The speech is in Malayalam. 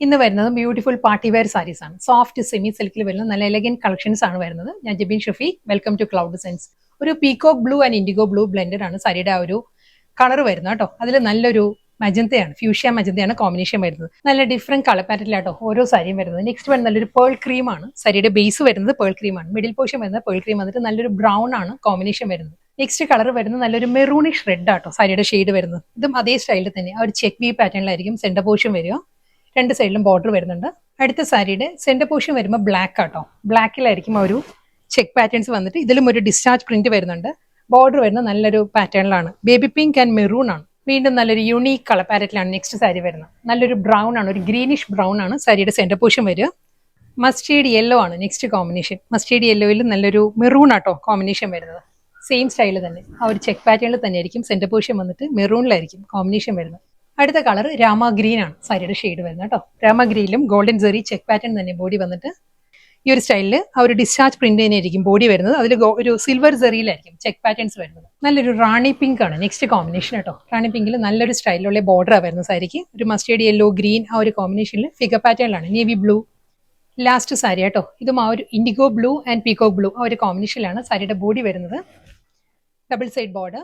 ഇന്ന് വരുന്നത് ബ്യൂട്ടിഫുൾ പാർട്ടി വെയർ സാരീസ് ആണ്. സോഫ്റ്റ് സെമി സിൽക്കിൽ വരുന്ന നല്ല എലഗന്റ് കളക്ഷൻസ് ആണ് വരുന്നത്. ഞാൻ Jabeen Shafeeq, welcome to Cloud Designs. ഒരു peacock blue and indigo blue blended ആണ് സാരിയുടെ ആ ഒരു കളർ വരുന്നത് കേട്ടോ. അതിൽ നല്ലൊരു മജന്തയാണ്, ഫ്യൂഷ്യ മജന്തയാണ് കോമ്പിനേഷൻ വരുന്നത്. നല്ല ഡിഫറെന്റ് കളർ പാറ്റേണിലാട്ടോ ഓരോ സാരിയും വരുന്നത്. നെക്സ്റ്റ് വരുന്ന നല്ലൊരു പേൾ ക്രീം ആണ്. സാരിയുടെ ബേസ് വരുന്നത് പേൾ ക്രീം ആണ്. മിഡിൽ പോർഷൻ വരുന്നത് പേൾ ക്രീം വന്നിട്ട് നല്ലൊരു ബ്രൗൺ ആണ് കോമ്പിനേഷൻ വരുന്നത്. നെക്സ്റ്റ് കളർ വരുന്നത് നല്ലൊരു മെറൂണിഷ് റെഡ് ആട്ടോ സാരിയുടെ ഷെയ്ഡ് വരുന്നത്. ഇതും അതേ സ്റ്റൈലിൽ തന്നെ ആ ഒരു ചെക്ക് വി പാറ്റേണിലായിരിക്കും സെന്റർ പോർഷൻ വരിക. രണ്ട് സൈഡിലും ബോർഡർ വരുന്നുണ്ട്. അടുത്ത സാരിയുടെ സെന്റർ പോർഷൻ വരുമ്പോൾ ബ്ലാക്ക് ആട്ടോ. ബ്ലാക്കിലായിരിക്കും ആ ഒരു ചെക്ക് പാറ്റേൺസ് വന്നിട്ട് ഇതിലും ഒരു ഡിസ്ചാർജ് പ്രിന്റ് വരുന്നുണ്ട്. ബോർഡർ വരുന്ന നല്ലൊരു പാറ്റേണിലാണ്. ബേബി പിങ്ക് ആൻഡ് മെറൂൺ ആണ്. വീണ്ടും നല്ലൊരു യൂണീക് കളർ പാറ്റേണിലാണ് നെക്സ്റ്റ് സാരി വരുന്നത്. നല്ലൊരു ബ്രൗൺ ആണ്, ഒരു ഗ്രീനിഷ് ബ്രൗൺ ആണ് സാരിയുടെ സെന്റർ പോർഷൻ വരിക. മസ്റ്റേർഡ് യെല്ലോ ആണ് നെക്സ്റ്റ് കോമ്പിനേഷൻ. മസ്റ്റേർഡ് യെല്ലോയിൽ നല്ലൊരു മെറൂൺ ആട്ടോ കോമ്പിനേഷൻ വരുന്നത്. സെയിം സ്റ്റൈലിൽ തന്നെ ആ ഒരു ചെക്ക് പാറ്റേണിൽ തന്നെ ആയിരിക്കും സെന്റർ പോർഷൻ വന്നിട്ട് മെറൂണിലായിരിക്കും കോമ്പിനേഷൻ വരുന്നത്. അടുത്ത കളർ രാമ ഗ്രീൻ ആണ് സാരിയുടെ ഷെയ്ഡ് വരുന്നത് കേട്ടോ. രാമ ഗ്രീനിലും ഗോൾഡൻ സെറി ചെക്ക് പാറ്റേൺ തന്നെ ബോഡി വന്നിട്ട് ഈ ഒരു സ്റ്റൈലിൽ ആ ഒരു ഡിസ്ചാർജ് പ്രിന്റ് തന്നെ ആയിരിക്കും ബോഡി വരുന്നത്. അതിൽ ഒരു സിൽവർ സെറിയിലായിരിക്കും ചെക്ക് പാറ്റേൺസ് വരുന്നത്. നല്ലൊരു റാണി പിങ്ക് ആണ് നെക്സ്റ്റ് കോമ്പിനേഷൻ കേട്ടോ. റാണി പിങ്കിൽ നല്ലൊരു സ്റ്റൈലിലുള്ള ബോർഡറാണ് വരുന്നത് സാരിക്ക്. ഒരു മസ്റ്റേർഡ് യെല്ലോ ഗ്രീൻ ആ ഒരു കോമ്പിനേഷനിൽ ഫിഗർ പാറ്റേണിലാണ്. നേവി ബ്ലൂ ലാസ്റ്റ് സാരി കേട്ടോ. ഇതും ആ ഒരു IndiGo blue and peacock blue ആ ഒരു കോമ്പിനേഷനിലാണ് സാരിയുടെ ബോഡി വരുന്നത്. Double side border.